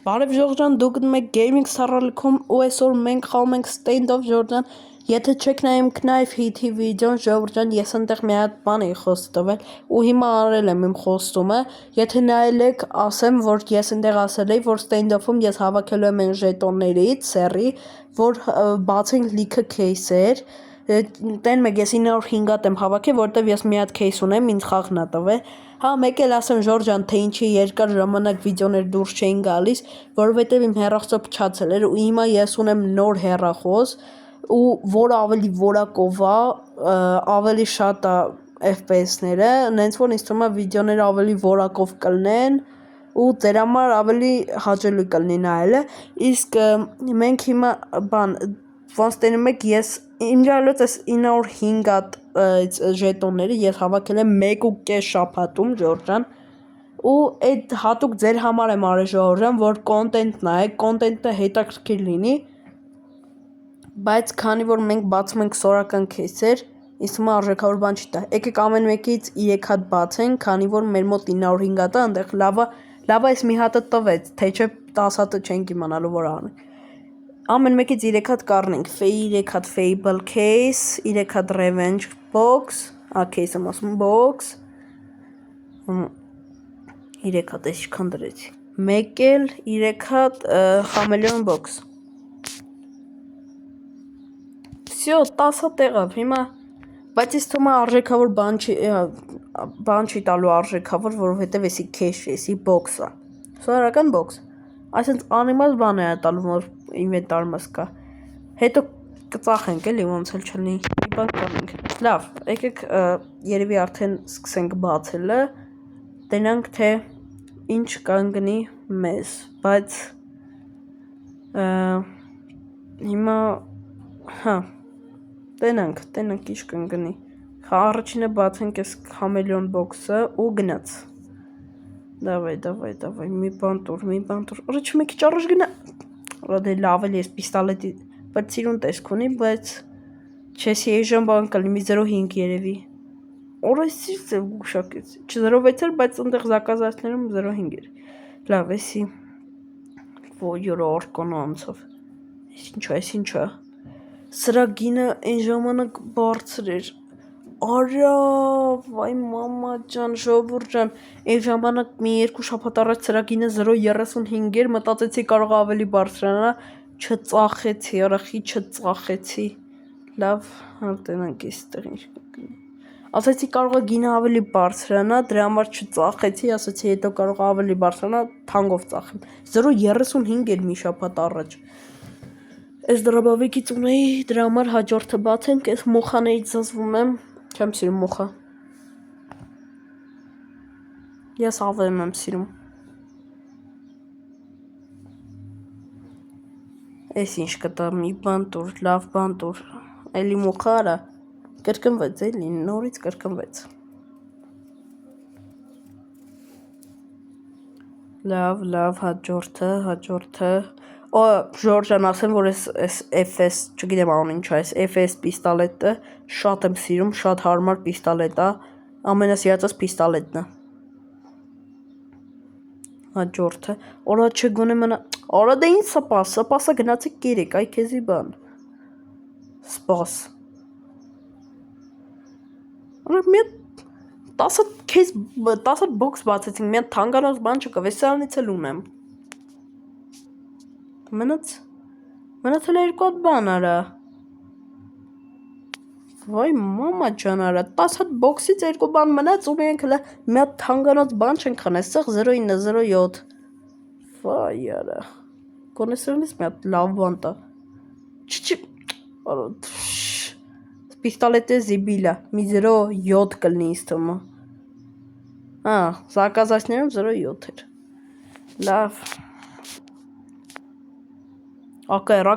Բարև Ժորժան, դուք գնում եք Gaming Սարալքում ու այսօր մենք խաղում ենք Stand of Jordan։ Եթե չեք նայում Knife Hit-ի վիդեոն, Ժորժան, ես այնտեղ մի հատ բան էի խոսք տվել ու հիմա արել եմ իմ խոստումը։ Եթե նայել եք, ասեմ, որ ես այնտեղ ասել էի, որ Stand of-ում ես հավաքելու եմ այն ժետոններից, սերի, որ բացենք լիքը кейսեր։ Տեն մեկ ես 905 հատ եմ հավաքել, որտեվ ես մի հատ кейս ունեմ, ինձ խաղն ա տվել։ Հա, մեկ էլ ասեմ Ժորժան, թե ինչի երկար ժամանակ վիդեոներ դուրս չէին գալիս, որովհետև իմ հեռախոսը փչացել էր ու հիմա ես ունեմ նոր հեռախոս ու որ ավելի որակով է, ավելի շատ է FPS-ները, նենց որ ինձ թվում է վիդեոները ավելի որակով կլինեն ու ձեր համար ավելի հաճելի կլինի նայելը, իսկ մենք հիմա ոնց տենում եք, ես իմ ջալոց այս 905 հատ ժետոնները ես հավաքել եմ 1.5 շաբաթում, Ժորժան, ու այդ հատուկ ձեր համար եմ արել, Ժորժան, որ կոնտենտ նայեք, կոնտենտը հետաքրքիր լինի, բայց քանի որ մենք բացում ենք սորական кейսեր, ինձ թվում է արժեքավոր բան չի տա։ Եկեք ամեն մեկից 3 հատ բացենք, քանի որ մեր մոտ 905 հատ է, այնտեղ լավա այս մի հատը տվեց, թե չէ 10 հատը չենք իմանալու որ անենք։ Ամեն մեկից 3 հատ կառնենք, 3 հատ Fable case, 3 հատ Revenge box, case եմ ասում, box, 3 հատ էսքան դրեցի, մեկ էլ 3 հատ Chameleon box։ Всё, 10 հատ եղավ, հիմա, բայց ինձ թվում է արժեքավոր բան չի տալու արժեքավոր, որովհետև էսի cash է, էսի box է, սովորական box, այսինքն անիմաց բան է տալու, որ ինվենտարմս կա, հետո կծախենք էլի, ոնց էլ չլինի, մի բան կանենք, լավ, եկեք երևի արդեն սկսենք բացելը, տենանք թե ինչ կանգնի մեզ, բայց հիմա, հա, տենանք ինչ կանգնի, առաջինը բացենք ես Chameleon box-ը ու գնաց, դավայ, մի բան տուր, առաջ մի քիչ առաջ գնա, դե լավ էլ ես պիստոլետի, բայց սիրուն տեսք ունի, բայց չեսի էժան բան կլինի, մի 0.5 երևի, օրեսից է ուշակեցի, 0.6 էր, բայց ընդեղ զակազացներում 0.5 էր, լավ, էսի, որ օրկոնո անցով, ես ինչա, սրա գինը այն ժամանակ բարձր էր, արա, վայ մամա ջան, ժողովուրդ ջան, այն ժամանակ մի 2 շաբաթ առաջ սրա գինը 0.35 էր, մտածեցի կարող ավելի բարձրանա, չծախեցի, արախի չծախեցի, լավ, տենանք էստեղ ինչ կգնի, ասացի կարող է գինը ավելի բարձրանա, դրա համար չծախեցի, ասացի հետո կարող ավելի բարձրանա, թանկով ծախեմ, 0.35 էր մի շաբաթ առաջ, այս դրաբավիկից ունեի, դրա համար հաջորդը բացենք, այս մուխաներից զզվում եմ, չեմ սիրում մուխա, ես ավեմ եմ սիրում, այս ինչ կտա, մի բան տուր, լավ բան տուր, էլի մուխա արա, կրկնվեց էլի, նորից կրկնվեց, լավ, հաջորդը, Ժորժան ասեմ, որ այս FS, չգիտեմ անուն ինչ է, այս FS պիստոլետը շատ եմ սիրում, շատ հարմար պիստոլետ է, ամենասիրածս պիստոլետն է, հաջորդը, օրա չգոնե մնա, օրա դե ինչ սպասը գնացեք կերեք, այ կեզի բան, սպաս, մի 10 բոքս բացեցինք, մի հատ թանգանոց բան չկա, վեսարանից էլ ունեմ, մնաց էլ 2 հատ բան արա, վայ մամա ջան արա, 10 հատ բոքսից 2 բան մնաց ու մենք մի հատ թանգանոց բան չենք խնա, այստեղ 0.907, վայ արա, գոնե սրանից մի հատ լավ բան տա, պիստոլետը զիբիլա, մի 0.7 կլնի ինձ թվում է, զակազացներում 0.7 էր, լավ, ակայր,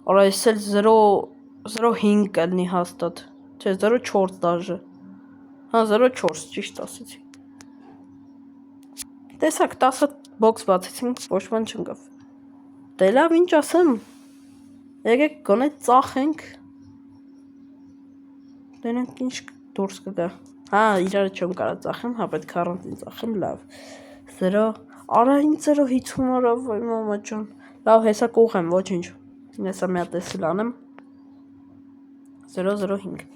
արա ես էլ 0.5 կլնի հաստատ, չէ 0.4 դաժը, 0.4 ճիշտ ասեցի, տեսակ 10 հատ բոքս բացեցինք, ոչ բան չընկավ, դե լավ ինչ ասեմ, եկեք գոնե ծախենք, դենենք ինչ դուրս կգա, իրարը չեմ կարա ծախեմ, պետք է առանձին ծախեմ, լավ, 0, Արա ինձ 050 արա վայ մամա ջան։ Լավ, հեսա կուղեմ, ոչինչ։ Հեսա մի հատ էսել անեմ։ 005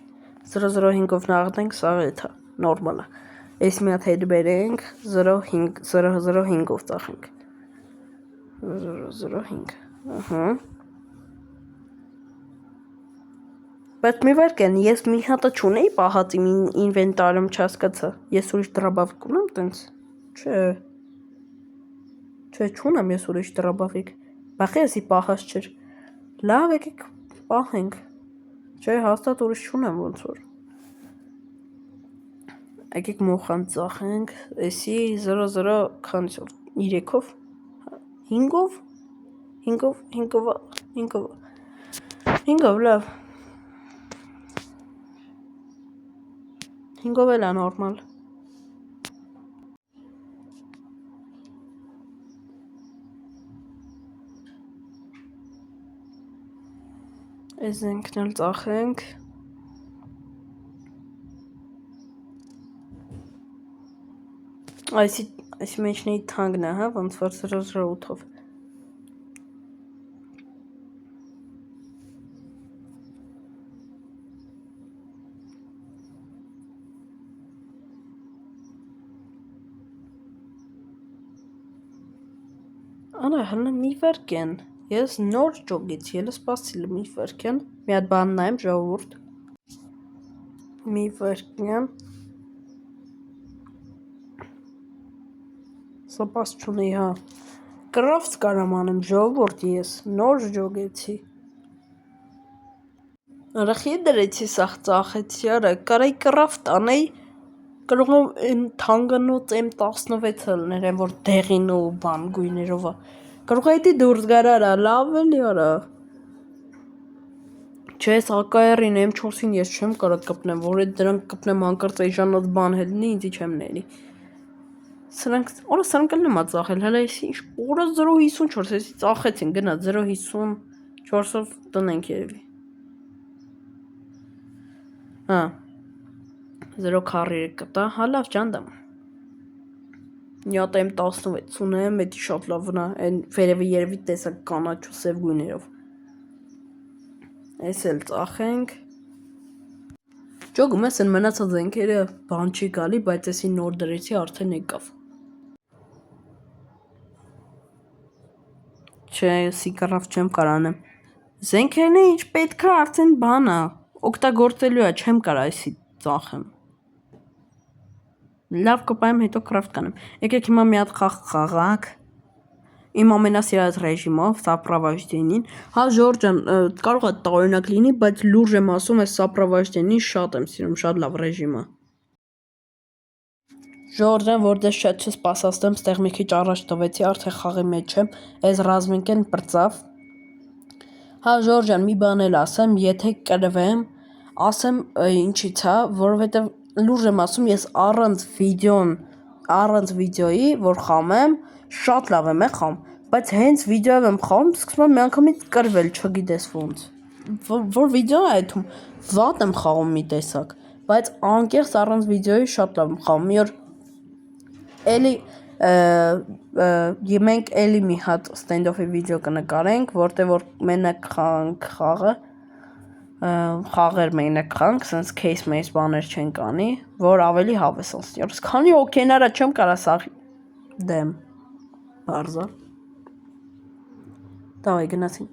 005-ով նաղդենք, սա էթա, նորմալ է։ Այս մի հատ հետ բերենք 005-ով ծախենք։ 005, ահա։ Բայց մի վարկեն, ես մի հատը չունեի պահած իմ ինվենտարում չհասկացա։ Ես ուրիշ դրաբավիկ ունեմ տենց։ Չէ, չունեմ ես ուրիշ դրաբավիկ։ Բախի եսի պահած չէր։ Լավ եկեք պահենք։ Չէ, հաստատ ուրիշ չունեմ ոնց որ։ Եկեք մոխան ծախենք, էսի 00 քանիսով, 3-ով, 5-ով, 5-ով, լավ, 5-ով էլ է նորմալ, այս ենքն էլ ծախենք, այսի մեջն էի թանգն է, հա, ոնց որ 008-ով, Արա, հլը մի վարկեն, ես նոր ճոգեցի, ելը սպասիլ մի վարկեն, մի հատ բան նայեմ ժողովուրդ, մի վարկեն, սպաս չունի, հա, կրավց կարամ անեմ ժողովուրդ ես, նոր ճոգեցի, արա խի դրեցի սաղ ծախեցի, արա, կարայի կրավտ անեի, կարող եմ թանգանոց M16 լներ են, որ դեղին ու բան գույներով է, կարող է դի դուրս գար արա, լավ էլի արա, չէ, ես ակայարին M4-ին ես չեմ կարա կպնեմ, որ էտ դրանք կպնեմ հանկարծ էժանոց բան հետնի, ինձի չեմ ների, սրանք էլ նմա ծախել, հələ ես ինչ, որը 054, եսի ծախեցին, գնա 054-ով տնենք երևի, հա, 043 կտա, հա լավ ճանդամ, նյատ M16 ունեմ, էտի շատ լավն է, են վերևը երևի տեսակ կանաչ ու սև գույներով, այս էլ ծախենք, ճոգում ես են մնացած ենքերը բան չի գալի, բայց եսի նոր դրեցի արդեն եկավ, չէ, եսի կրավ չեմ կարանեմ, զենքերն է ինչ պետք է արդեն բան է, օգտագործելու է, չեմ կարա այսի ծախեմ, լավ կպայեմ հետո կրավտ կանեմ, եկեք հիմա մի հատ խաղակ, իմ ամենասիրած ռեժիմով, սապրավաժդենին, հա ժորջան, կարող է տարօրինակ լինի, բայց լուրջ եմ ասում, ես սապրավաժդենին շատ եմ սիրում, շատ լավ ռեժիմը, ժորջան, որ դες շատ չսպասաստեմ, ստեղ մի քիչ առաջ տվեցի, արդեն խաղի մեջ եմ, այս ռազմիկեն պրծավ, հա ժորջան, մի բան էլ ասեմ, եթե կրվեմ, ասեմ ինչից հա, որովհետև լուրջ եմ ասում, ես առանց վիդեոյի, որ խամեմ, շատ լավ եմ խամ, բայց հենց վիդեոյով եմ խամ, սկսում եմ մի անգամից կրվել, չգիտես ոնց, որ վիդեո է այդում, վատ եմ խաղում մի տեսակ, բայց անկեղծ առանց վիդեոյի շատ լավ եմ խաղում, մի օր էլի մենք էլի մի հատ ստենդոֆի վիդեո կնկարենք, որտեղ որ մենակ խաղանք խաղը, խաղեր մենակ խաղանք, սենց case մեյս բաներ չենք անի, որ ավելի հավես անցնի, որս քանի օքեյնարա չեմ կարա սաղ դեմ, բարզա, դավայ գնացին,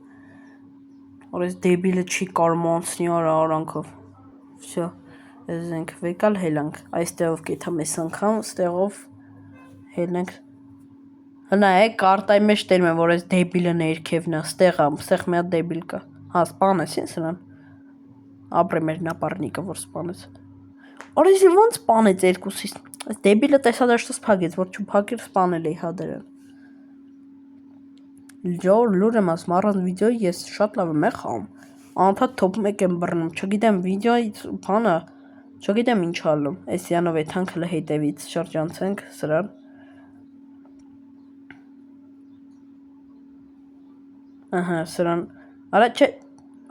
որ ես դեբիլը չի կարում անցնի արանքով, վսյա, ես ենք վեկալ հելանք, այստեղով կեթա մես անգամ, ստեղով հելնենք, հնա է կարտայի մեջ տերում եմ, որ ես դեբիլը ներքևն է, ստեղ մի հատ դեբիլ կա, հա սպանես ինձ նրան, ապրե մեր նապարնիկը, որ սպանես, օրես ոնց սպանեց երկուսից, այս դեբիլը տեսադաշտս պագեց, որ չպագիր սպանել էի հադերան, լուր եմ ասում, առանց վիդեոյի ես շատ լավ եմ խաղում, անընդհատ թոփ 1 եմ բռնում, չգիտեմ վիդեոյի բանը, չգիտեմ ինչ ալում, այս յանով է թանք հլը հետևից շրջանցենք սրան, ահա սրան, արա չէ,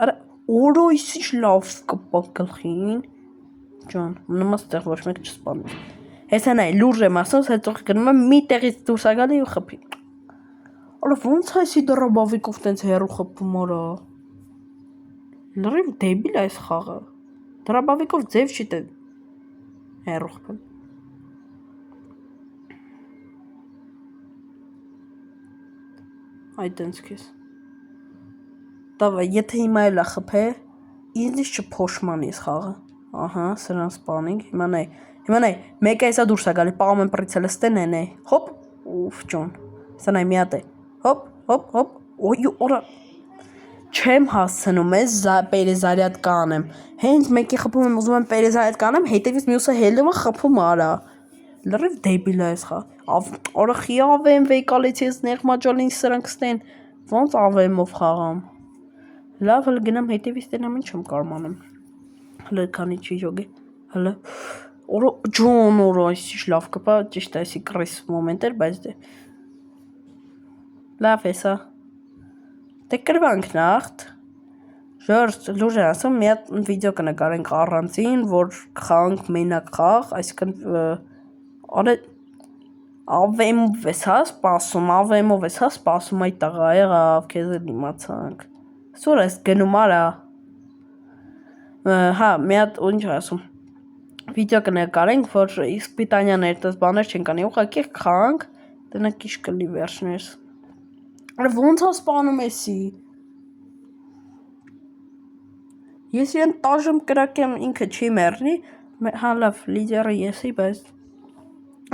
արա օրոյսիշ լավ կպակ գլխին, ջան, նմա ստեղ ոչ մեկ չսպանում, Հեսա նայ լուրջ եմ ասում, հետո գնում եմ մի տեղից դուրս ա գալի ու խփի։ Արա ո՞նց է այսի դրաբավիկով տենց հեռու խփում արա։ Լրիվ դեբիլ է այս խաղը։ Դրաբավիկով ձև չի տեն հեռու խփում։ Այ տենց քեզ։ Դավայ, եթե հիմա էլ է խփե, ինձ չփոշմանի այս խաղը։ Ահա, սրան սպանինգ, հիմա նայ, մեկը էսա դուրս ա գալի, պաղում եմ պրիցելը ստեն է, հոպ, ուֆ ճոն, սա նայ մի հատ է, հոպ, ոյ օրա, չեմ հասցնում ես պերեզարյատ կանեմ, հենց մեկի խփում եմ ուզում եմ պերեզարյատ կանեմ, հետևից մյուսը հելում է խփում արա, լրիվ դեբիլ է այս խաղ, օրա խի ավեմ վեյկալից ես նեղմաջալին սրանք ստեն, ոնց ավեմով խաղամ, լավ հլ գնամ հետևից տենամ ինչ եմ կարմանեմ, հլը քանի չի ժոգի, հլը, օրա ջոն օրա այսիշ լավ կպա, ճիշտ այսի կրիս մոմենտ էր, բայց դե, լավ էսա, դե կրվանք նախտ, ժորդ լուր է ասում, մի հատ վիդեո կնկարենք առանցին, որ խաղանք մենակ խաղ, այսքան, արե, ավեմով ես հա սպասում, այդ տղա եղավ, կեզ էլ իմացանք, սուր ես գնում արա, հա, մի հատ ու ինչ ասում, վիդեո կնկարենք, որ իսպիտանյաներ տես բաներ չեն կանի, ուղղակի խաղանք, տնակ իշ կլի վերջներս, արե ոնց է սպանում եսի, ես իրեն տաժեմ կրակեմ ինքը չի մերնի, հա լավ, լիդերը եսի, բայց,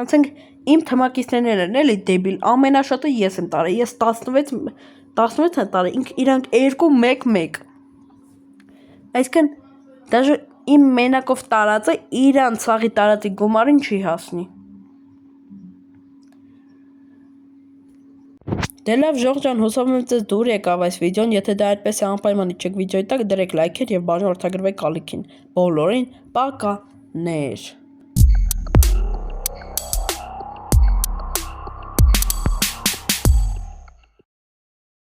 անցենք իմ թմակիցներն են էլի դեբիլ, ամենաշատը ես եմ տարել, ես 16 եմ տարել, իրանք 2-1-1, այսքան, դաժը իմ մենակով տարածը իրան ծաղի տարածի գումարին չի հասնի, դե լավ ժողջան հուսով եմ ձեզ դուր եկավ այս վիդեոն, եթե դա այդպես է անպայման իջեք վիդեոյի տակ դրեք լայքեր և բաժանորդագրվեք ալիքին, բոլորին պականեր